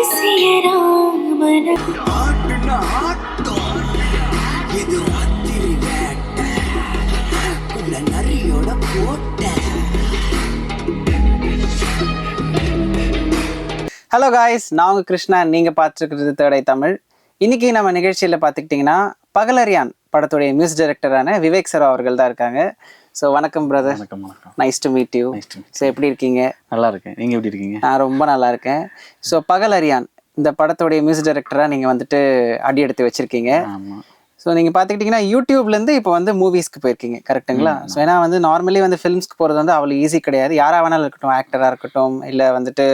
பேசிய ராமனம் ஆட்டுனா ஆட்டம் இது ராத்திரி வேட்டை உள்ள நரியோட போட்ட. ஹலோ காய்ஸ், நான் உங்கள் கிருஷ்ணா. நீங்கள் பார்த்துருக்கிறது தேடை தமிழ். இன்றைக்கி நம்ம நிகழ்ச்சியில் பார்த்துக்கிட்டிங்கன்னா பகலரியான் படத்துடைய மியூசிக் டைரக்டரான விவேக் சார் அவர்கள் தான் இருக்காங்க. ஸோ வணக்கம் பிரதர். வணக்கம் வணக்கம். Nice to meet you. So எப்படி இருக்கீங்க? நல்லா இருக்கேன். நீங்கள் எப்படி இருக்கீங்க? நான் ரொம்ப நல்லா இருக்கேன். ஸோ பகலரியான் இந்த படத்துடைய மியூசிக் டைரக்டராக நீங்கள் வந்துட்டு அடி எடுத்து வச்சுருக்கீங்க. ஆமாம். ஸோ நீங்கள் பார்த்துக்கிட்டிங்கன்னா யூடியூப்லேருந்து இப்போ வந்து மூவிஸ்க்கு போயிருக்கீங்க, கரெக்டுங்களா? ஸோ ஏன்னா வந்து நார்மலி வந்து ஃபிலிம்ஸ்க்கு போகிறது வந்து அவ்வளோ ஈஸி கிடையாது. யாராக வேணாலும் இருக்கட்டும், ஆக்டராக இருக்கட்டும், இல்லை வந்துட்டு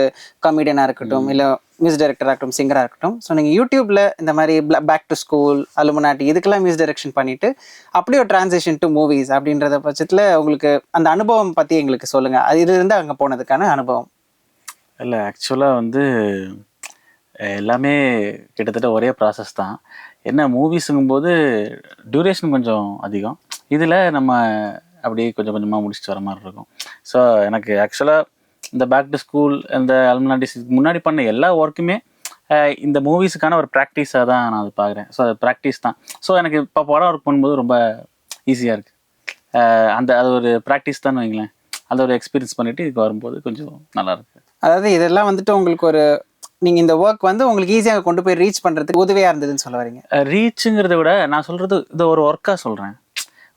காமெடியனாக இருக்கட்டும், இல்லை மியூசிக் டைரக்டராக இருக்கட்டும், சிங்கராக இருக்கட்டும். ஸோ நீங்கள் யூடியூப்பில் இந்த மாதிரி பேக் டு ஸ்கூல், அலுமினாட்டி இதுக்கெல்லாம் மியூசிக் டைரக்ஷன் பண்ணிவிட்டு அப்படியே ஒரு ட்ரான்சிஷன் டு மூவிஸ் அப்படின்றத பட்சத்தில் உங்களுக்கு அந்த அனுபவம் பற்றி எங்களுக்கு சொல்லுங்கள். அது இதுலேருந்து அங்கே போனதுக்கான அனுபவம். இல்லை, ஆக்சுவலாக வந்து எல்லாமே கிட்டத்தட்ட ஒரே ப்ராசஸ் தான். என்ன, மூவிஸுங்கும்போது டியூரேஷன் கொஞ்சம் அதிகம். இதில் நம்ம அப்படியே கொஞ்சம் கொஞ்சமாக முடிச்சுட்டு வர மாதிரி இருக்கும். ஸோ எனக்கு ஆக்சுவலாக இந்த பேக் டு ஸ்கூல், இந்த அலுமினாட்டிஸ் முன்னாடி பண்ண எல்லா ஒர்க்குமே இந்த மூவிஸுக்கான ஒரு ப்ராக்டிஸாக தான் நான் அது பார்க்குறேன். ஸோ அது ப்ராக்டிஸ் தான். ஸோ எனக்கு இப்போ படம் ஒர்க் பண்ணும்போது ரொம்ப ஈஸியாக இருக்குது. அது ஒரு ப்ராக்டிஸ் தான் வைங்களேன். அந்த ஒரு எக்ஸ்பீரியன்ஸ் பண்ணிவிட்டு இதுக்கு வரும்போது கொஞ்சம் நல்லாயிருக்கு. அதாவது இதெல்லாம் வந்துட்டு உங்களுக்கு ஒரு நீங்கள் இந்த ஒர்க் வந்து உங்களுக்கு ஈஸியாக கொண்டு போய் ரீச் பண்ணுறதுக்கு உதவியாக இருந்ததுன்னு சொல்ல வரீங்க? ரீச்சுங்கிறத விட நான் சொல்கிறது இது ஒரு ஒர்க்காக சொல்கிறேன்.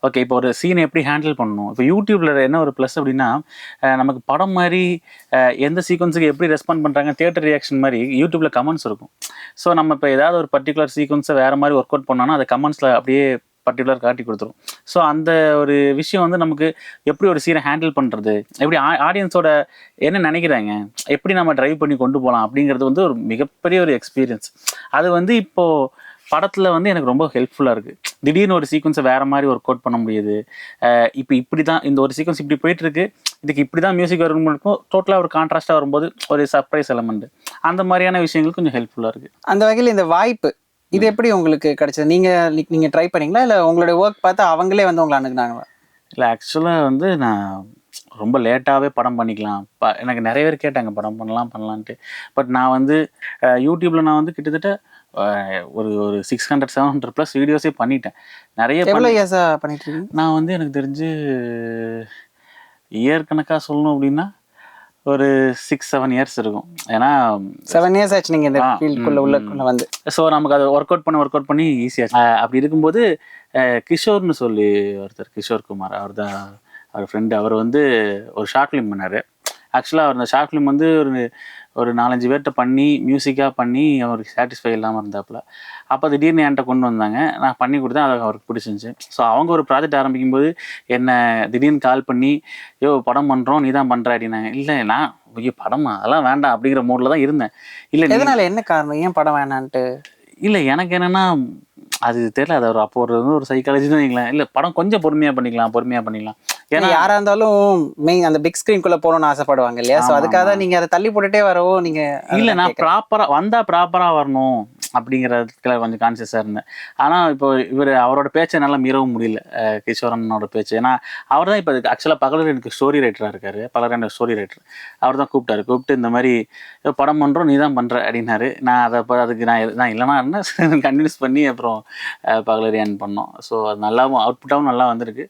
ஓகே, இப்போ ஒரு சீனை எப்படி ஹேண்டில் பண்ணணும். இப்போ யூடியூப்பில் என்ன ஒரு ப்ளஸ் அப்படின்னா, நமக்கு படம் மாதிரி எந்த சீக்வன்ஸுக்கு எப்படி ரெஸ்பாண்ட் பண்ணுறாங்க, தியேட்டர் ரியாக்ஷன் மாதிரி யூடியூப்பில் கமெண்ட்ஸ் இருக்கும். ஸோ நம்ம இப்போ ஏதாவது ஒரு பர்டிகுலர் சீக்வன்ஸை வேறு மாதிரி ஒர்க் அவுட் பண்ணோன்னா அதை கமெண்ட்ஸில் அப்படியே பர்டிகுலர் காட்டி கொடுத்துரும். ஸோ அந்த ஒரு விஷயம் வந்து நமக்கு எப்படி ஒரு சீனை ஹேண்டில் பண்ணுறது, எப்படி ஆடியன்ஸோட என்ன நினைக்கிறாங்க, எப்படி நம்ம ட்ரைவ் பண்ணி கொண்டு போகலாம் அப்படிங்கிறது வந்து ஒரு மிகப்பெரிய ஒரு எக்ஸ்பீரியன்ஸ். அது வந்து இப்போது படத்தில் வந்து எனக்கு ரொம்ப ஹெல்ப்ஃபுல்லாக இருக்குது. திடீர்னு ஒரு சீக்வன்ஸை வேறு மாதிரி ஒர்க் அவுட் பண்ண முடியுது. இப்போ இப்படி தான் இந்த ஒரு சீக்வன்ஸ் இப்படி போயிட்டுருக்கு, இதுக்கு இப்படி தான் மியூசிக் வரும்போது டோட்டலாக ஒரு கான்ட்ராஸ்ட்டாக வரும்போது ஒரு சர்ப்ரைஸ் எலமெண்ட், அந்த மாதிரியான விஷயங்கள் கொஞ்சம் ஹெல்ப்ஃபுல்லாக இருக்குது. அந்த வகையில் இந்த வாய்ப்பு இது எப்படி உங்களுக்கு கிடைச்சது? நீங்கள் ட்ரை பண்ணீங்களா, இல்லை உங்களுடைய ஒர்க் பார்த்து அவங்களே வந்து உங்களை அணுகுனாங்களா? இல்லை, ஆக்சுவலாக வந்து நான் ரொம்ப லேட்டாகவே படம் பண்ணிக்கலாம். எனக்கு நிறைய பேர் கேட்டாங்க படம் பண்ணலான்ட்டு. பட் நான் வந்து யூடியூப்பில் நான் வந்து கிட்டத்தட்ட ஒரு 600-700+ வீடியோஸே பண்ணிட்டேன். நிறைய எவ்வளோ இயர்ஸாக பண்ணிட்டு இருக்கீங்க? நான் வந்து எனக்கு தெரிஞ்சு இயர் கணக்காக சொல்லணும் அப்படின்னா ஒரு 6-7 இயர்ஸ் இருக்கும். ஏன்னா 7 இயர்ஸ் ஆச்சு நீங்கள் இந்த ஃபீல்டுக்குள்ளே உள்ளே வந்து. ஸோ நமக்கு அதை ஒர்க் அவுட் பண்ணி ஈஸியாக அப்படி இருக்கும்போது கிஷோர்னு சொல்லி ஒருத்தர், கிஷோர் குமார், அவர் ஃப்ரெண்டு, அவர் வந்து ஒரு ஷார்ட் ஃபிலிம் பண்ணார். ஆக்சுவலாக அவர் அந்த ஷார்ட் ஃபிலிம் வந்து ஒரு 4-5 பேர்கிட்ட பண்ணி மியூசிக்காக பண்ணி அவருக்கு சாட்டிஸ்ஃபை இல்லாமல் இருந்தாப்புல. அப்போ திடீர்னு என்கிட்ட கொண்டு வந்தாங்க. நான் பண்ணி கொடுத்தேன். அது அவருக்கு பிடிச்சிருந்துச்சி. ஸோ அவங்க ஒரு ப்ராஜெக்ட் ஆரம்பிக்கும்போது என்னை திடீர்னு கால் பண்ணி, படம் பண்ணுறோம், நீ தான் பண்ணுற அப்படின்னாங்க. இல்லை, நான் படமா அதெல்லாம் வேண்டாம் அப்படிங்கிற மூடில் தான் இருந்தேன். இல்லை, எதனால், என்ன காரணம், ஏன் படம் வேணான்ட்டு? இல்லை, எனக்கு என்னென்னா அது தெரியல. அது அப்போ ஒரு சைக்காலஜி தான் வைங்களேன். இல்லை, படம் கொஞ்சம் பொறுமையாக பண்ணிக்கலாம். ஏன்னா யாராக இருந்தாலும் மெயின் அந்த பிக் ஸ்க்ரீன்குள்ளே போகணும்னு ஆசைப்படுவாங்க இல்லையா? ஸோ அதுக்காக தான் நீங்கள் அதை தள்ளி போட்டுட்டே வரவோ நீங்கள்? இல்லை, நான் ப்ராப்பராக வரணும் அப்படிங்கிறதுக்குள்ள கொஞ்சம் கான்சியஸாக இருந்தேன். ஆனால் இப்போ அவரோட பேச்சை நல்லா மீறவும் முடியல, கிஷோரனோட பேச்சு. ஏன்னா அவர் தான் இப்போ ஆக்சுவலாக பகலர் எனக்கு ஸ்டோரி ரைட்டராக இருக்கார். பகலர் எனக்கு ஸ்டோரி ரைட்டர். அவர் தான் கூப்பிட்டு இந்த மாதிரி படம் பண்ணுறோம், நீ தான் பண்ணுற அப்படின்னாரு. நான் அதுக்கு நான் இல்லைனா இருந்தேன், கன்வின்ஸ் பண்ணி அப்புறம் பகலரியான் பண்ணோம். ஸோ அது நல்லாவும் அவுட்புட்டாகவும் நல்லா வந்திருக்கு.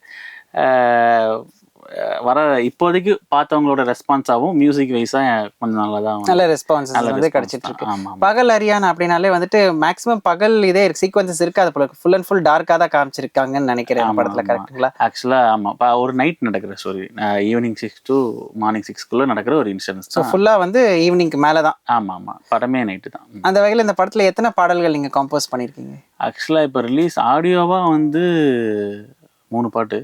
இப்போதைக்கு பார்த்தவங்களோட ரெஸ்பான்ஸாகவும் மியூசிக் வைஸாக கொஞ்சம் நல்ல ரெஸ்பான்ஸ் வந்து கிடைச்சிட்டு இருக்கு. பகலரியான் அப்படின்னாலே வந்துட்டு மேக்ஸிமம் பகல் இதே சீக்வன்சஸ் இருக்கு. அது போல ஃபுல் அண்ட் ஃபுல் டார்க்காக தான் காமிச்சிருக்காங்கன்னு நினைக்கிறேன் படத்தில், கரெக்டுங்களா? ஆக்சுவலாக ஆமாம், ஒரு நைட் நடக்கிற ஸ்டோரி. ஈவினிங் 6 to மார்னிங் 6 நடக்கிற ஒரு இன்சிடென்ஸ். ஸோ ஃபுல்லாக வந்து ஈவினிங்க்கு மேலே தான். ஆமாம், படமே நைட்டு தான். அந்த வகையில் இந்த படத்தில் எத்தனை பாடல்கள் நீங்கள் கம்போஸ் பண்ணியிருக்கீங்க? ஆக்சுவலாக இப்போ ரிலீஸ் ஆடியோவாக வந்து 3 பாட்டு.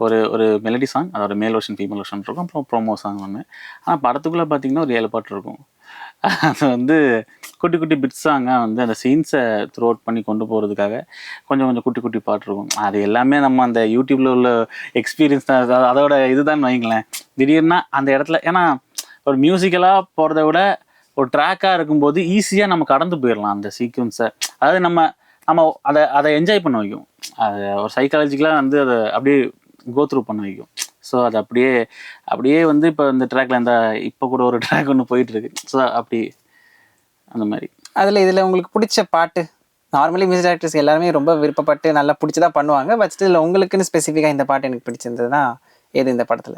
ஒரு மெலடி சாங், அதோட மேல் வெர்ஷன், ஃபீமேல் வெர்ஷன் இருக்கும். அப்புறம் ப்ரோமோ சாங் ஒன்று. ஆனால் படத்துக்குள்ளே பார்த்தீங்கன்னா ஒரு 7 பாட்டு இருக்கும். அது வந்து குட்டி குட்டி பிட் சாங்காக வந்து அந்த சீன்ஸை த்ரூ அவுட் பண்ணி கொண்டு போகிறதுக்காக கொஞ்சம் குட்டி பாட்டு இருக்கும். அது எல்லாமே நம்ம அந்த யூடியூப்பில் உள்ள எக்ஸ்பீரியன்ஸ் தான், அதோட இதுதான் வைங்களேன். திடீர்னா அந்த இடத்துல, ஏன்னா ஒரு மியூசிக்கலாக போகிறத விட ஒரு ட்ராக்காக இருக்கும்போது ஈஸியாக நம்ம கடந்து போயிடலாம் அந்த சீக்வன்ஸை. அதாவது நம்ம அதை என்ஜாய் பண்ண வைக்கும். அது ஒரு சைக்காலஜிக்கலாக வந்து அதை அப்படியே கோ த்ரூ பண்ண வைக்கும். ஸோ அது அப்படியே வந்து இப்போ இந்த ட்ராக்ல இப்போ கூட ஒரு ட்ராக் ஒன்று போயிட்டு இருக்கு. ஸோ அப்படி அந்த மாதிரி. இதில் உங்களுக்கு பிடிச்ச பாட்டு? நார்மலி மியூசிக் டைரக்டர்ஸ் எல்லாருமே ரொம்ப விருப்பப்பட்டு நல்லா பிடிச்சதா பண்ணுவாங்க. பட் ஸ்டில் உங்களுக்குன்னு ஸ்பெசிஃபிக்காக இந்த பாட்டு எனக்கு பிடிச்சிருந்ததுன்னா எது இந்த படத்தில்?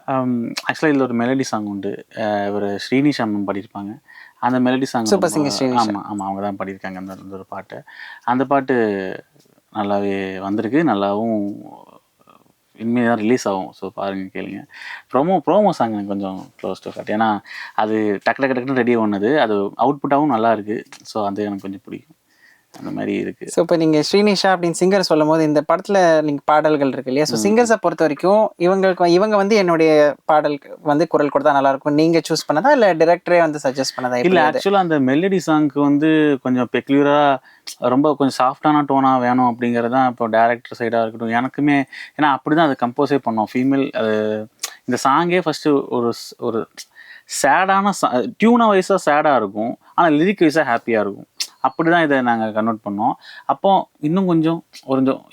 ஆக்சுவலாக இதில் ஒரு மெலடி சாங் உண்டு. ஒரு ஸ்ரீனிஷா மேம் பாடியிருப்பாங்க. அந்த melody song super singer Srinisha. ஆமாம் அவங்க தான் பாடியிருக்காங்க அந்த ஒரு பாட்டு. அந்த பாட்டு நல்லாவே வந்திருக்கு, நல்லாவும் இனிமேல் தான் ரிலீஸ் ஆகும். ஸோ பாருங்கள், கேளுங்க. ப்ரோமோ சாங் எனக்கு கொஞ்சம் க்ளோஸ் டு ஹார்ட். ஏன்னா அது டக்குன்னு ரெடி ஆனது, அது அவுட்புட்டாகவும் நல்லா இருக்குது. ஸோ அது எனக்கு கொஞ்சம் பிடிக்கும். அந்த மாதிரி இருக்குது. ஸோ இப்போ நீங்கள் ஸ்ரீனிஷா அப்படின்னு சிங்கர் சொல்லும் போது இந்த படத்தில் நீங்கள் பாடல்கள் இருக்கு இல்லையா? ஸோ சிங்கர்ஸை பொறுத்த வரைக்கும் இவங்க வந்து என்னுடைய பாடல் வந்து குரல் கொடுத்தா நல்லா இருக்கும் நீங்கள் சூஸ் பண்ணதா இல்லை டைரக்டரே வந்து சஜஸ்ட் பண்ணதா? இல்லை, ஆக்சுவலாக அந்த மெலடி சாங்க்கு வந்து கொஞ்சம் பெக்யூலராக ரொம்ப கொஞ்சம் சாஃப்டான டோனாக வேணும் அப்படிங்கிறது தான் இப்போ டேரக்டர் சைடாக இருக்கட்டும் எனக்குமே. ஏன்னா அப்படி தான் அதை கம்போஸே பண்ணோம். ஃபீமேல் அது இந்த சாங்கே ஃபஸ்ட்டு ஒரு சேடான டியூனா வைஸாக சேடாக இருக்கும், ஆனால் லிரிக் வைஸாக ஹாப்பியாக இருக்கும். அப்படி தான் இதை நாங்கள் கன்வெர்ட் பண்ணோம். அப்போ இன்னும் கொஞ்சம்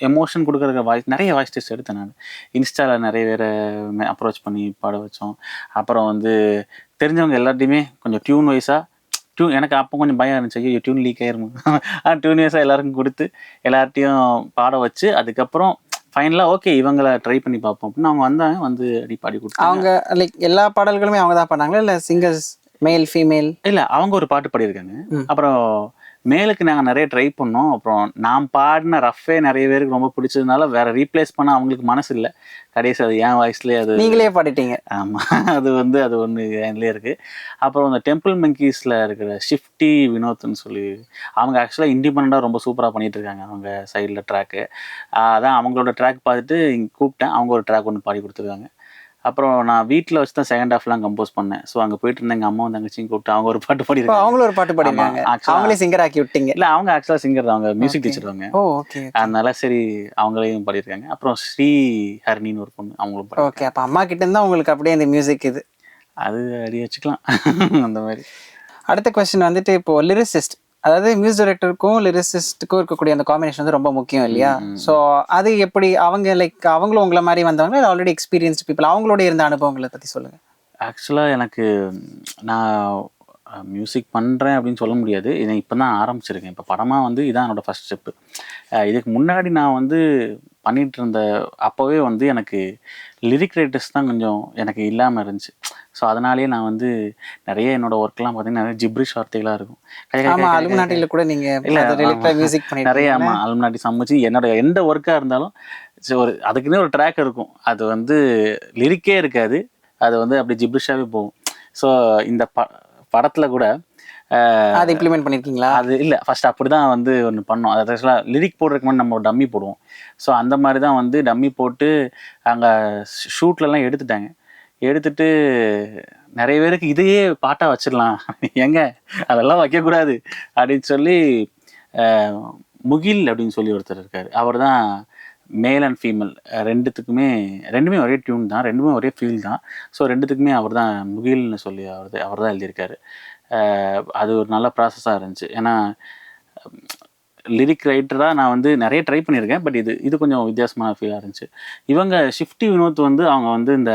எமோஷன் கொடுக்குற நிறைய வாய்ஸ் டெஸ்ட் எடுத்தேன் நான். இன்ஸ்டாவில் நிறைய பேரை அப்ரோச் பண்ணி பாட வச்சோம். அப்புறம் வந்து தெரிஞ்சவங்க எல்லாத்தையுமே கொஞ்சம் டியூன் வைஸாக எனக்கு அப்போ கொஞ்சம் பயம் இருந்துச்சு, ஐயோ டியூன் லீக் ஆயிருமா. டியூன் வைஸாக எல்லாருக்கும் கொடுத்து எல்லார்ட்டையும் பாட வச்சு அதுக்கப்புறம் ஃபைனலாக ஓகே இவங்களை ட்ரை பண்ணி பார்ப்போம் அப்படின்னு அவங்க வந்தாங்க. வந்து அடி பாடி கொடுத்தாங்க. அவங்க லைக் எல்லா பாடல்களுமே அவங்க தான் பண்ணாங்களா இல்லை சிங்கர்ஸ் மேல் ஃபீமேல்? இல்லை, அவங்க ஒரு பாட்டு பாடியிருக்காங்க. அப்புறம் மேலுக்கு நாங்கள் நிறைய ட்ரை பண்ணோம். அப்புறம் நான் பாடின ரஃபே நிறைய பேருக்கு ரொம்ப பிடிச்சதுனால வேற ரீப்ளேஸ் பண்ண அவங்களுக்கு மனசு இல்லை. கடைசி அது என் வாய்ஸ்லேயே அது நீங்களே பாடிட்டீங்க. ஆமாம், அது ஒன்று என்லேயே இருக்குது. அப்புறம் அந்த டெம்பிள் மங்கீஸில் இருக்கிற ஷிஃப்டி வினோத்னு சொல்லி அவங்க ஆக்சுவலாக இண்டிபெண்டாக ரொம்ப சூப்பராக பண்ணிகிட்டு இருக்காங்க அவங்க சைடில் ட்ராக்கு. அதான் அவங்களோட ட்ராக் பார்த்துட்டு இங்கே கூப்பிட்டேன். அவங்க ஒரு ட்ராக் ஒன்று பாடி கொடுத்துருக்காங்க. அப்புறம் நான் வீட்டில் வச்சு தான் செகண்ட் ஹாஃப்லாம் கம்போஸ் பண்ணேன். ஸோ அங்கே போயிட்டு இருந்தேன், எங்கள் அம்மாவும் தங்கச்சியும் கூப்பிட்டு அவங்க ஒரு பாட்டு பாடிருக்காங்க. அவங்களும் ஒரு பாட்டு பாடிருக்காங்க. அவங்களே சிங்கர் ஆக்கி விட்டீங்க? இல்லை, அவங்க ஆக்சுவலாக சிங்கர் தான், அவங்க மியூசிக் டீச்சர் அவங்க. ஓகே. அதனால சரி அவங்களையும் பாடியிருக்காங்க. அப்புறம் ஸ்ரீ ஹரிணின்னு ஒரு பொண்ணு, அவங்களும் பாடி. ஓகே, அப்போ அம்மா கிட்ட இருந்தால் உங்களுக்கு அப்படியே இந்த மியூசிக் இது அது அடி வச்சுக்கலாம் அந்த மாதிரி. அடுத்த கொஸ்டின் வந்துட்டு இப்போ லிரிசிஸ்ட், அதாவது மியூசிக் டைரக்டருக்கும் லிரிசிஸ்ட்டுக்கும் இருக்கக்கூடிய அந்த காம்பினேஷன் வந்து ரொம்ப முக்கியம் இல்லையா? ஸோ அது எப்படி அவங்க லைக் அவங்களும் உங்களை மாதிரி வந்தவங்க இல்லை ஆல்ரெடி எக்ஸ்பீரியன்ஸ்டு பீப்புள்? அவங்களோட இருந்த அனுபவங்களை பற்றி சொல்லுங்கள். ஆக்சுவலாக எனக்கு நான் மியூசிக் பண்ணுறேன் அப்படின்னு சொல்ல முடியாது. இதை இப்போ தான் ஆரம்பிச்சிருக்கேன். இப்போ படமாக வந்து இதான் என்னோடய ஃபஸ்ட் ஸ்டெப்பு. இதுக்கு முன்னாடி நான் வந்து பண்ணிகிட்டு இருந்த அப்போவே வந்து எனக்கு லிரிக் ரைட்டர்ஸ் தான் கொஞ்சம் எனக்கு இல்லாமல் இருந்துச்சு. ஸோ அதனாலேயே நான் வந்து நிறைய என்னோட ஒர்க்லாம் பார்த்தீங்கன்னா நிறைய ஜிப்ரிஷ் வார்த்தைகளாக இருக்கும். அலுமினாட்டியில் கூட நீங்கள் மியூசிக் பண்ணி நிறைய அலுமினாட்டி சமைச்சு என்னோட எந்த ஒர்க்காக இருந்தாலும் ஒரு அதுக்குன்னே ஒரு ட்ராக் இருக்கும். அது வந்து லிரிக்கே இருக்காது, அது வந்து அப்படி ஜிப்ரிஷாகவே போகும். ஸோ இந்த படத்தில் கூட அது இம்ப்ளிமெண்ட் பண்ணியிருக்கீங்களா? அது இல்லை, ஃபர்ஸ்ட் அப்படி தான் வந்து ஒன்று பண்ணோம். அது ஆக்சுவலாக லிரிக் போடுறதுக்கு முன்னாடி நம்ம ஒரு டம்மி போடுவோம். ஸோ அந்த மாதிரி தான் வந்து டம்மி போட்டு அங்கே ஷூட்லலாம் எடுத்துட்டு நிறைய பேருக்கு இதையே பாட்டாக வச்சிடலாம், எங்க அதெல்லாம் வைக்கக்கூடாது அப்படின்னு சொல்லி முகில் அப்படின்னு சொல்லி ஒருத்தர் இருக்கார். அவர் தான் மேல் அண்ட் ஃபீமேல் ரெண்டுமே ஒரே டியூன் தான், ரெண்டுமே ஒரே ஃபீல் தான். ஸோ ரெண்டுத்துக்குமே அவர் தான் முகில்னு சொல்லி அவர் தான் எழுதியிருக்காரு. அது ஒரு நல்ல ப்ராசஸாக இருந்துச்சு. ஏன்னா லிரிக் ரைட்டராக நான் வந்து நிறைய ட்ரை பண்ணியிருக்கேன். பட் இது கொஞ்சம் வித்தியாசமான ஃபீலாக இருந்துச்சு. இவங்க ஷிஃப்டி வினோத் வந்து அவங்க வந்து இந்த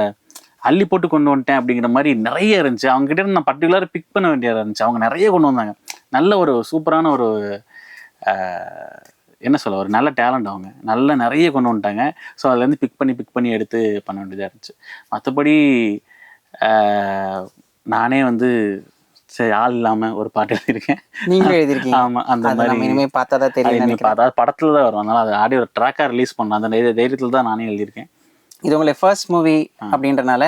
அள்ளி போட்டு கொண்டு வந்துட்டேன் அப்படிங்கிற மாதிரி நிறைய இருந்துச்சு. அவங்ககிட்ட இருந்து நான் பர்டிகுலராக பிக் பண்ண வேண்டியதாக இருந்துச்சு. அவங்க நிறைய கொண்டு வந்தாங்க. நல்ல ஒரு சூப்பரான ஒரு என்ன சொல்ல, ஒரு நல்ல டேலண்ட். அவங்க நிறைய கொண்டு வந்துட்டாங்க. ஸோ அதுலேருந்து பிக் பண்ணி எடுத்து பண்ண வேண்டியதாக இருந்துச்சு. மற்றபடி நானே வந்து சரி ஆள் இல்லாமல் ஒரு பாட்டு எழுதியிருக்கேன். நீங்களும் எழுதியிருக்கீங்க? ஆமாம், அந்த மாதிரி இனிமேல் பார்த்தா தான் தெரியும். பார்த்தா படத்தில் தான் வரும், அதனால் அது ஆடியோ ட்ராக்காக ரிலீஸ் பண்ணலாம் அந்த தைரியத்தில் தான் நானே எழுதியிருக்கேன். இது உங்களுடைய ஃபர்ஸ்ட் மூவி அப்படின்றனால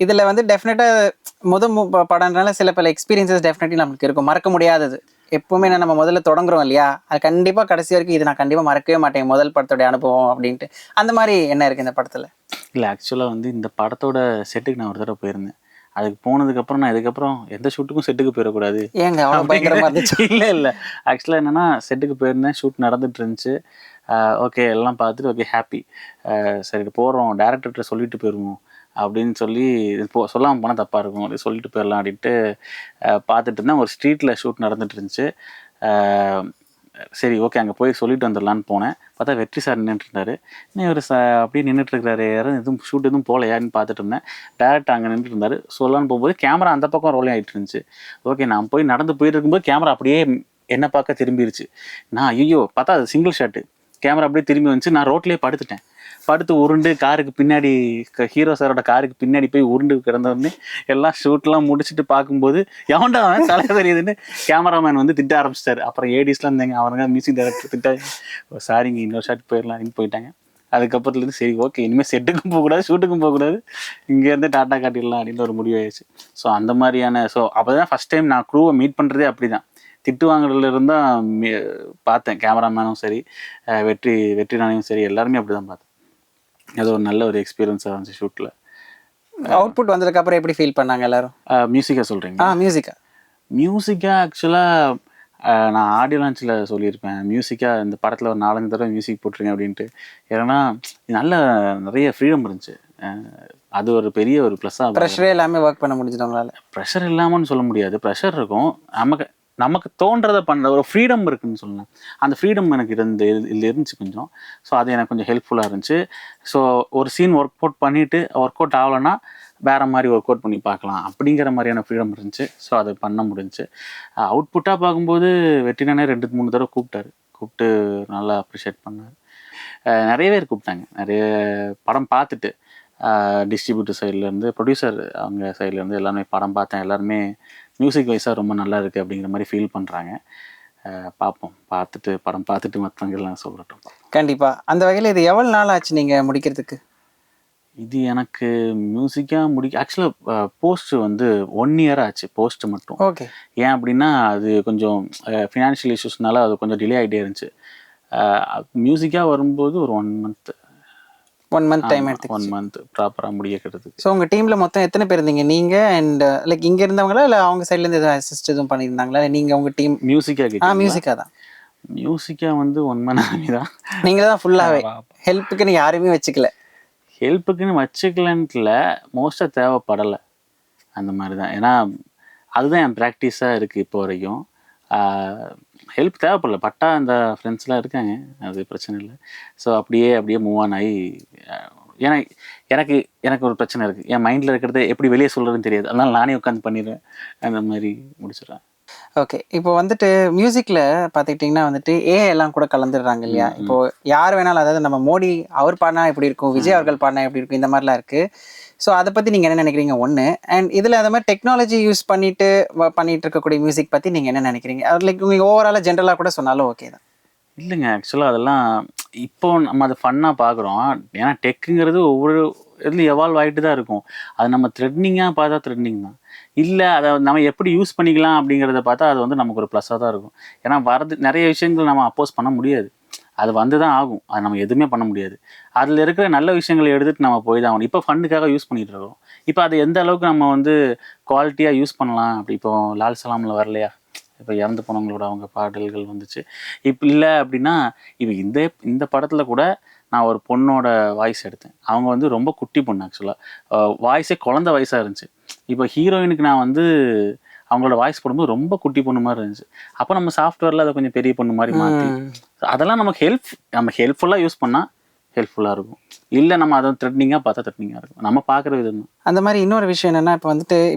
இதில் வந்து டெஃபினட்டாக படம்னால சில பல எக்ஸ்பீரியன்ஸஸ் டெஃபினெட்லி நமக்கு இருக்கும், மறக்க முடியாதது. எப்பவுமே நம்ம முதல்ல தொடங்குறோம் இல்லையா, அது கண்டிப்பாக கடைசி வரைக்கும் இது நான் கண்டிப்பாக மறக்கவே மாட்டேன், முதல் படத்தோடைய அனுபவம் அப்படின்ட்டு. அந்த மாதிரி என்ன இருக்குது இந்த படத்தில்? இல்லை, ஆக்சுவலாக வந்து இந்த படத்தோட செட்டுக்கு நான் ஒரு தடவை போயிருந்தேன். அதுக்கு போனதுக்கப்புறம் நான் இதுக்கப்புறம் எந்த ஷூட்டுக்கும் செட்டுக்கு போயிடக்கூடாது. ஏங்க அவ்வளோ பயங்கரமாக இருந்துச்சு? இல்லை ஆக்சுவலாக என்னென்னா செட்டுக்கு போயிருந்தேன், ஷூட் நடந்துட்டு இருந்துச்சு. ஓகே எல்லாம் பார்த்துட்டு ஓகே ஹாப்பி, சரி போகிறோம் டேரக்டர்கிட்ட சொல்லிட்டு போயிடுவோம் அப்படின்னு சொல்லி சொல்லாமல் போனால் தப்பாக இருக்கும், அப்படி சொல்லிட்டு போயிடலாம் அப்படின்ட்டு பார்த்துட்டு இருந்தேன். ஒரு ஸ்ட்ரீட்டில் ஷூட் நடந்துட்டு இருந்துச்சு. சரி ஓகே அங்கே போய் சொல்லிட்டு வந்துடலான்னு போனேன். பார்த்தா வெற்றி சார் நின்றுட்டு இருந்தாரு. இன்னும் இவர் அப்படியே நின்றுட்டு இருக்கிறாரு, யாரும் எதுவும் ஷூட் எதுவும் போகலையான்னு பார்த்துட்டு இருந்தேன். டேரக்டர் அங்கே நின்றுட்டு இருந்தார். சொல்லலான்னு போகும்போது கேமரா அந்த பக்கம் ரோலிங் ஆகிட்டு இருந்துச்சு. ஓகே நான் போய் நடந்து போயிட்டு இருக்கும்போது கேமரா அப்படியே என்னை பார்க்க திரும்பிடுச்சு. நான் ஐயோ பார்த்தா அது சிங்கிள் ஷாட்டு. கேமரா அப்படியே திரும்பி வந்துச்சு. நான் ரோட்லேயே படுத்துட்டேன். படுத்து உருண்டு காருக்கு பின்னாடி ஹீரோ சாரோட காருக்கு பின்னாடி போய் உருண்டு கிடந்தோடனே எல்லாம் ஷூட்லாம் முடிச்சுட்டு பார்க்கும்போது எவன்டா அவன் தலை தெரியுதுன்னு கேமராமேன் வந்து திட்ட ஆரம்பிச்சிட்டாரு. அப்புறம் ஏடிஸ்லாம் இருந்தாங்க, அவனுங்க மியூசிக் டைரக்டர் திட்டாங்க, சாரிங்க இன்னொரு ஷாட் போயிடலாம் போயிட்டாங்க. அதுக்கப்புறத்துலேருந்து சரி ஓகே இனிமேல் செட்டுக்கும் போகக்கூடாது ஷூட்டுக்கும் போகக்கூடாது, இங்கேருந்து டாட்டா காட்டிடலாம் அப்படின்னு ஒரு முடிவாயிடுச்சு. ஸோ அந்த மாதிரியான அப்போ தான் ஃபஸ்ட் டைம் நான் க்ரூவை மீட் பண்ணுறதே அப்படி தான். திட்டு வாங்குறதுலேருந்து தான் பார்த்தேன். கேமராமேனும் சரி, வெற்றி நானையும் சரி, எல்லாருமே அப்படி தான் பார்த்தேன். அது ஒரு நல்ல ஒரு எக்ஸ்பீரியன்ஸாக இருந்துச்சு ஷூட்டில். அவுட்புட் வந்ததுக்கப்புறம் எப்படி ஃபீல் பண்ணாங்க எல்லாரும்? மியூசிக்காக சொல்கிறீங்க? மியூசிக்காக ஆக்சுவலாக நான் ஆடியோ லான்ச்சில் சொல்லியிருப்பேன். மியூசிக்காக இந்த படத்தில் ஒரு 4-5 தடவை மியூசிக் போட்டிருங்க அப்படின்ட்டு. ஏன்னா நிறைய ஃப்ரீடம் இருந்துச்சு. அது ஒரு பெரிய ஒரு ப்ளஸ்ஸாக. ப்ரெஷரே எல்லாமே ஒர்க் பண்ண முடிஞ்சுது உங்களால்? ப்ரெஷர் இல்லாமல்னு சொல்ல முடியாது, ப்ரெஷர் இருக்கும். நமக்கு தோன்றதை பண்ணுற ஒரு ஃப்ரீடம் இருக்குதுன்னு சொல்லலாம். அந்த ஃப்ரீடம் எனக்கு இருந்துச்சு கொஞ்சம். ஸோ அது எனக்கு கொஞ்சம் ஹெல்ப்ஃபுல்லாக இருந்துச்சு. ஸோ ஒரு சீன் ஒர்க் அவுட் ஆகலைன்னா வேறு மாதிரி ஒர்க் அவுட் பண்ணி பார்க்கலாம் அப்படிங்கிற மாதிரியான ஃப்ரீடம் இருந்துச்சு. ஸோ அது பண்ண முடிஞ்சிச்சு. அவுட்புட்டாக பார்க்கும்போது வெற்றினானே 2-3 தடவை கூப்பிட்டு நல்லா அப்ரிஷியேட் பண்ணார். நிறைய பேர் கூப்பிட்டாங்க. நிறைய படம் பார்த்துட்டு டிஸ்ட்ரிபியூட்டர் சைட்லேருந்து, ப்ரொடியூசர் அவங்க சைட்லேருந்து எல்லாருமே படம் பார்த்தேன். எல்லாருமே மியூசிக் வைஸாக ரொம்ப நல்லா இருக்குது அப்படிங்கிற மாதிரி ஃபீல் பண்ணுறாங்க. பார்ப்போம், படம் பார்த்துட்டு மற்றவங்க எல்லாம் சொல்லட்டும். கண்டிப்பாக. அந்த வகையில் இது எவ்வளோ நாள் ஆச்சு நீங்கள் முடிக்கிறதுக்கு? இது எனக்கு மியூசிக்காக ஆக்சுவலாக போஸ்ட் வந்து 1 year ஆச்சு, போஸ்ட்டு மட்டும். ஓகே. ஏன் அப்படின்னா அது கொஞ்சம் ஃபினான்ஷியல் இஷ்யூஸ்னால அது கொஞ்சம் டிலே ஆகிட்டே இருந்துச்சு. மியூசிக்காக வரும்போது ஒரு 1 month டைம் எடுத்து 1 month ப்ராப்பராக முடிக்கிறதுக்கு. ஸோ உங்கள் டீமில் மொத்தம் எத்தனை பேர் இருந்தீங்க? நீங்கள் அண்ட் லைக் இங்கே இருந்தவங்களா இல்லை அவங்க சைட்லேருந்து எதுவும் அசிஸ்ட் எதுவும் பண்ணியிருந்தாங்களா? நீங்கள் உங்கள் டீம் மியூசிக்காக? மியூசிக்காக தான். மியூசிக்காக வந்து 1 man army தான். நீங்கள் தான் ஃபுல்லாகவே? ஹெல்ப்புக்குன்னு யாருமே வச்சுக்கல? ஹெல்ப்புக்குன்னு வச்சுக்கலன்ட்டுல மோஸ்ட்டாக தேவைப்படலை, அந்த மாதிரி தான். ஏன்னா அதுதான் என் ப்ராக்டிஸாக இருக்குது இப்போ வரைக்கும். ஹெல்ப் தேவைப்படல, பட்டா அந்த ஃப்ரெண்ட்ஸ்லாம் இருக்காங்க, அது பிரச்சனை இல்லை. ஸோ அப்படியே மூவ் ஆன் ஆகி, ஏன்னா எனக்கு ஒரு பிரச்சனை இருக்குது. என் மைண்டில் இருக்கிறத எப்படி வெளியே சொல்கிறதுன்னு தெரியாது, அதனால் நானே உட்காந்து பண்ணிடுவேன், அந்த மாதிரி முடிச்சிடுறேன். ஓகே. இப்போ வந்துட்டு மியூசிக்கில் பார்த்துக்கிட்டிங்கன்னா வந்துட்டு ஏஐ எல்லாம் கூட கலந்துடுறாங்க இல்லையா? இப்போ யார் வேணாலும், அதாவது நம்ம மோடி அவர் பாடினா எப்படி இருக்கும், விஜய் அவர்கள் பாடினா எப்படி இருக்கும், இந்த மாதிரிலாம் இருக்குது. ஸோ அதை பற்றி நீங்கள் என்ன நினைக்கிறீங்க? ஒன்று. அண்ட் இதில் அந்த மாதிரி டெக்னாலஜி யூஸ் பண்ணிட்டு இருக்கக்கூடிய மியூசிக் பற்றி நீங்கள் என்ன நினைக்கிறீங்க? அது லைக் நீங்கள் ஓவராலாக ஜென்ரலாக கூட சொன்னாலும் ஓகே தான். இல்லைங்க, ஆக்சுவலாக அதெல்லாம் இப்போ நம்ம அதை ஃபன்னாக பார்க்குறோம். ஏன்னா டெக்குங்கிறது ஒவ்வொரு இதுலையும் எவால்வ் ஆகிட்டு தான் இருக்கும். அது நம்ம த்ரெட்னிங்காக பார்த்தா த்ரெட்னிங் தான். இல்லை அதை நம்ம எப்படி யூஸ் பண்ணிக்கலாம் அப்படிங்கிறத பார்த்தா அது வந்து நமக்கு ஒரு ப்ளஸ்ஸாக தான் இருக்கும். ஏன்னா நிறைய விஷயங்கள் நம்ம அப்போஸ் பண்ண முடியாது, அது வந்து தான் ஆகும். அது நம்ம எதுவுமே பண்ண முடியாது. அதில் இருக்கிற நல்ல விஷயங்களை எடுத்துகிட்டு நம்ம போய் தான் ஆகணும். இப்போ ஃபண்டுக்காக யூஸ் பண்ணிகிட்டு இருக்கோம். இப்போ அது எந்த அளவுக்கு நம்ம வந்து குவாலிட்டியாக யூஸ் பண்ணலாம். அப்படி இப்போ லால் சலாமில் வரலையா, இப்போ இறந்து போனவங்களோட அவங்க பாடல்கள் வந்துச்சு. இப்போ இல்லை அப்படின்னா இப்போ இந்த படத்தில் கூட நான் ஒரு பொண்ணோட வாய்ஸ் எடுத்தேன். அவங்க வந்து ரொம்ப குட்டி பொண்ணு, ஆக்சுவலாக வாய்ஸே குழந்தை வயசாக இருந்துச்சு. இப்போ ஹீரோயினுக்கு நான் வந்து அவங்களோட வாய்ஸ் போடும்போது ரொம்ப குட்டி பொண்ணு மாதிரி இருந்துச்சு. அப்போ நம்ம சாஃப்ட்வேரில் அதை கொஞ்சம் பெரிய பொண்ணு மாதிரி மாற்றி, அதெல்லாம் நம்ம ஹெல்ப்ஃபுல்லாக யூஸ் பண்ணால் ஹெல்ப்ஃபுல்லாக இருக்கும். இல்லை நம்ம அதை த்ரெட்னிங்காக பார்த்தா த்ரெட்னிங்காக இருக்கும். நம்ம பார்க்குற விதம் தான். அந்த மாதிரி இன்னொரு விஷயம் என்னென்னா,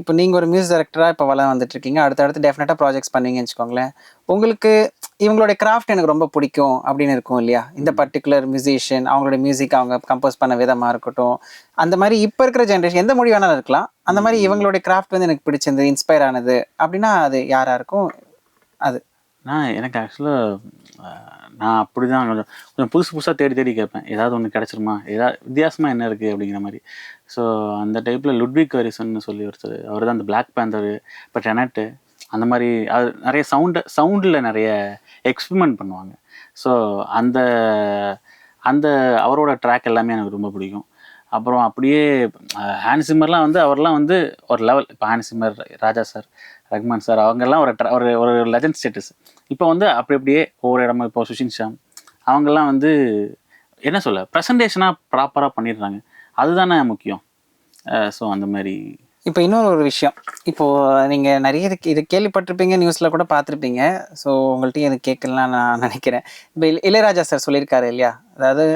இப்போ நீங்கள் ஒரு மியூசிக் டைரக்டராக இப்போ வந்துட்டுருக்கீங்க, அடுத்தடுத்து டெஃபினட்டாக ப்ராஜெக்ட்ஸ் பண்ணுவீங்கன்னு வச்சுக்கோங்களேன். உங்களுக்கு இவங்களுடைய கிராஃப்ட் எனக்கு ரொம்ப பிடிக்கும் அப்படின்னு இருக்கும் இல்லையா? இந்த பர்டிகுலர் மியூசிஷியன் அவங்களுடைய மியூசிக் அவங்க கம்போஸ் பண்ண விதமாக இருக்கட்டும், அந்த மாதிரி இப்போ இருக்கிற ஜென்ரேஷன் எந்த மொழி வேணாலும் இருக்கலாம், அந்த மாதிரி இவங்களுடைய கிராஃப்ட் வந்து எனக்கு பிடிச்சிருந்தது, இன்ஸ்பயர் ஆனது அப்படின்னா அது யாராக இருக்கும்? அது எனக்கு ஆக்சுவலாக நான் அப்படி தான் கொஞ்சம் புதுசாக தேடி கேட்பேன். ஏதாவது ஒன்று கிடச்சிருமா, ஏதாவது வித்தியாசமாக என்ன இருக்குது அப்படிங்கிற மாதிரி. ஸோ அந்த டைப்பில் லுட்விக் ஹாரிசன்னு சொல்லி ஒருத்தர், அவர் தான் அந்த பிளாக் பேந்தரு, இப்போ டெனட்டு, அந்த மாதிரி அது நிறைய சவுண்டில் நிறைய எக்ஸ்பெரிமெண்ட் பண்ணுவாங்க. ஸோ அந்த அவரோட ட்ராக் எல்லாமே எனக்கு ரொம்ப பிடிக்கும். அப்புறம் அப்படியே ஹான்ஸ் சிம்மர்லாம் வந்து அவர்லாம் வந்து ஒரு லெவல். இப்போ ஹான்ஸ் சிம்மர், ராஜா சார், ரஹ்மான் சார், அவங்கெல்லாம் ஒரு லெஜண்ட் ஸ்டேட்டஸ். இப்போ வந்து அப்படியே ஒவ்வொரு இடமா, இப்போ சுஷின் ஷாம் அவங்கெல்லாம் வந்து என்ன சொல்ல ப்ரெசன்டேஷனாக ப்ராப்பராக பண்ணிடுறாங்க, அதுதானே முக்கியம். ஸோ அந்த மாதிரி இப்போ இன்னொரு விஷயம், இப்போது நீங்கள் நிறைய இது கேள்விப்பட்டிருப்பீங்க, நியூஸில் கூட பார்த்துருப்பீங்க. ஸோ உங்கள்கிட்டையும் இது கேட்கலாம் நான் நினைக்கிறேன். இப்போ இளையராஜா சார் சொல்லியிருக்காரு இல்லையா, அதாவது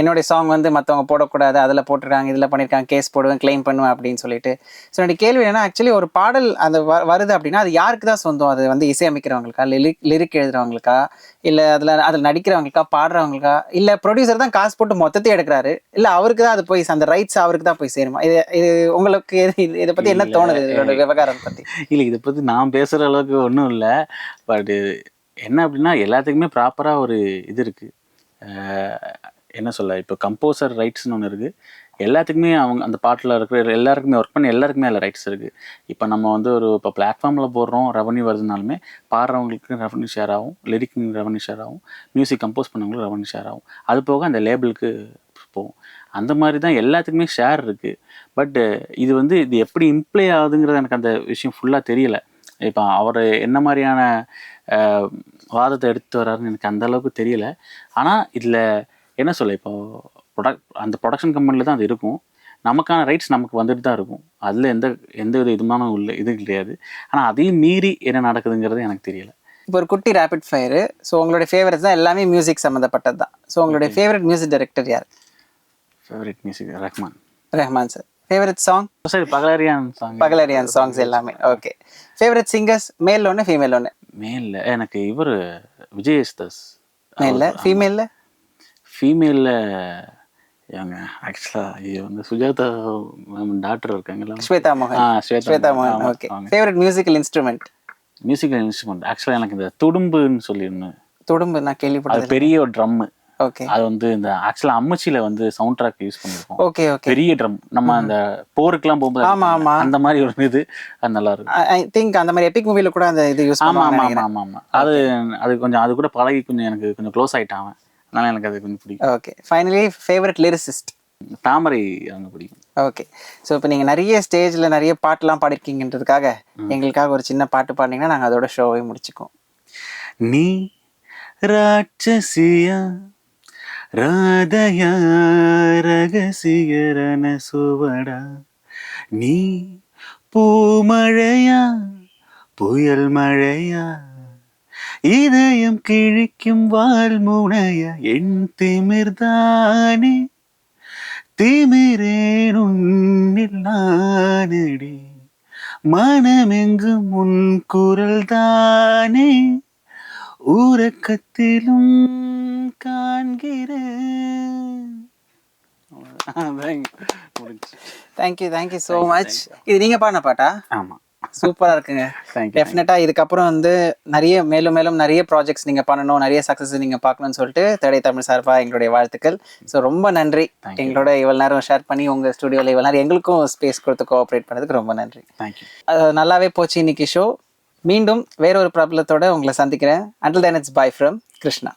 என்னுடைய சாங் வந்து மற்றவங்க போடக்கூடாது, அதில் போட்டிருக்காங்க, இதில் பண்ணியிருக்காங்க, கேஸ் போடுவேன், கிளைம் பண்ணுவேன் அப்படின்னு சொல்லிட்டு. ஸோ என்னுடைய கேள்வி என்னன்னா, ஆக்சுவலி ஒரு பாடல் அது வருது அப்படின்னா அது யாருக்கு தான் சொந்தம்? அது வந்து இசையமைக்கிறவங்களுக்கா, லிரிக் எழுதுறவங்களுக்கா, இல்லை அதில் நடிக்கிறவங்களுக்கா, பாடுறவங்களுக்கா, இல்லை ப்ரொடியூசர் தான் காசு போட்டு மொத்தத்தையும் எடுக்கிறாரு, இல்லை அவருக்கு தான் அது போய் அந்த ரைட்ஸ் அவருக்கு தான் போய் சேருமா? இது உங்களுக்கு இதை பற்றி என்ன தோணுது, இதோட விவகாரம் பற்றி? இல்லை, இதை பற்றி நான் பேசுகிற அளவுக்கு ஒன்றும் இல்லை. பட் என்ன அப்படின்னா, எல்லாத்துக்குமே ப்ராப்பராக ஒரு இது இருக்குது. என்ன சொல்ல, இப்போ கம்போசர் ரைட்ஸ்னு ஒன்று இருக்குது. எல்லாத்துக்குமே அவங்க அந்த பாட்டில் இருக்கிற எல்லாருக்குமே ஒர்க் பண்ணி எல்லாருக்குமே அதில் ரைட்ஸ் இருக்குது. இப்போ நம்ம வந்து இப்போ பிளாட்ஃபார்மில் போடுறோம், ரெவன்யூ வருதுனாலுமே பாடுறவங்களுக்கு ரெவன்யூ ஷேர் ஆகும், லிரிக் ரெவன்யூ ஷேர் ஆகும், மியூசிக் கம்போஸ் பண்ணவங்களுக்கு ரெவன்யூ ஷேர் ஆகும். அது போக அந்த லேபிளுக்கு போகும். அந்த மாதிரி தான் எல்லாத்துக்குமே ஷேர் இருக்குது. பட் இது எப்படி இம்ப்ளே ஆகுதுங்கிறது எனக்கு அந்த விஷயம் ஃபுல்லாக தெரியலை. இப்போ அவர் என்ன மாதிரியான வாதத்தை எடுத்து வர்றாருன்னு எனக்கு அந்தளவுக்கு தெரியலை. ஆனால் இதில் என்ன சொல்ல, இப்போது அந்த ப்ரொடக்ஷன் கம்பெனியில் தான் அது இருக்கும். நமக்கான ரைட்ஸ் நமக்கு வந்துட்டு தான் இருக்கும். அதில் எந்த வித இதுமான இது கிடையாது. ஆனால் அதையும் மீறி என்ன நடக்குதுங்கிறது எனக்கு தெரியலை. இப்போ ஒரு குட்டி ரேபிட் ஃபயரு. ஸோ உங்களுடைய ஃபேவரட்ஸ் தான் எல்லாமே மியூசிக் சம்மந்தப்பட்டது தான். ஸோ உங்களுடைய ஃபேவரட் மியூசிக் டைரக்டர் யார்? Favourite music Rahman sir. Favourite song? சரி, பகலரியான் சாங்ஸ் எல்லாமே. ஓகே. Favourite singers? மேல் ஒன்று, ஃபீமேல் ஒன்று? மேலில் எனக்கு இவர் விஜய் யேசுதாஸ். மேலில். ஃபீமேலில்? ஃபீமேலில் இவங்க ஆக்சுவலாக இது வந்து சுஜாதா டாக்டர் இருக்காங்களா, ஸ்வேதா மோகன். ஓகே. Favourite musical instrument? ஆக்சுவலாக எனக்கு இந்த துடும்புன்னு சொல்லி ஒன்று. துடும்பு நான் கேள்விப்பட்டது. பெரிய ஒரு ட்ரம்மு. ஓகே. அது வந்து இந்த ஆக்சுவலாக அம்மச்சியில் வந்து சவுண்ட் ட்ராக் யூஸ் பண்ணியிருக்கோம். Okay okay. பெரிய ட்ரம், நம்ம அந்த போருக்குலாம் போகும்போது அந்த மாதிரி ஒரு இது, அது நல்லா இருக்கும். ஐ திங்க் அந்த மாதிரி எபிக் மூவில கூட அந்த இது யூஸ் பண்ணுவாங்க. ஆமாம். அது கொஞ்சம் அது கூட பழகி எனக்கு கொஞ்சம் க்ளோஸ் ஆகிட்டான். அதனால எனக்கு அது கொஞ்சம் பிடிக்கும். Okay. Finally favourite lyricist? Thamarai அவங்க பிடிக்கும். ஓகே. ஸோ இப்போ நீங்கள் நிறைய ஸ்டேஜில் நிறைய பாட்டுலாம் பாடிருக்கீங்கன்றதுக்காக எங்களுக்காக ஒரு சின்ன பாட்டு பாடினீங்கன்னா நாங்கள் அதோட ஷோவை முடிச்சுக்கோம். நீ ராட்சசியா ராதயா ரகசிகரன சுவடா, நீ பூமழையா புயல் மழையா, இதயம் கிழிக்கும் வால்முனைய, என் திமிர்தானே திமிரேன் உன்னில் நானடி, மனமெங்கும் உன் குரல் தானே ஊரக்கத்திலும் காண்கிறேன். Thank you so much. இது நீங்கள் பாடின பாட்டா? ஆமாம். சூப்பராக இருக்குங்க. டெஃபினட்டாக இதுக்கப்புறம் வந்து மேலும் நிறைய ப்ராஜெக்ட்ஸ் நீங்கள் பண்ணணும், நிறைய சக்ஸஸ் நீங்கள் பார்க்கணும்னு சொல்லிட்டு தேடை தமிழ் சார்பாக எங்களுடைய வாழ்த்துக்கள். ஸோ ரொம்ப நன்றி எங்களோட இவ்வளோ நேரம் ஷேர் பண்ணி, உங்கள் ஸ்டுடியோவில் இவ்வளோ நேரம் எங்களுக்கும் ஸ்பேஸ் கொடுத்து கோஆப்ரேட் பண்ணதுக்கு ரொம்ப நன்றி. தேங்க்யூ. நல்லாவே போச்சு இன்னைக்கு ஷோ. மீண்டும் வேறொரு பிரபலத்தோட உங்களை சந்திக்கிறேன். Until then, it's bye from Krishna.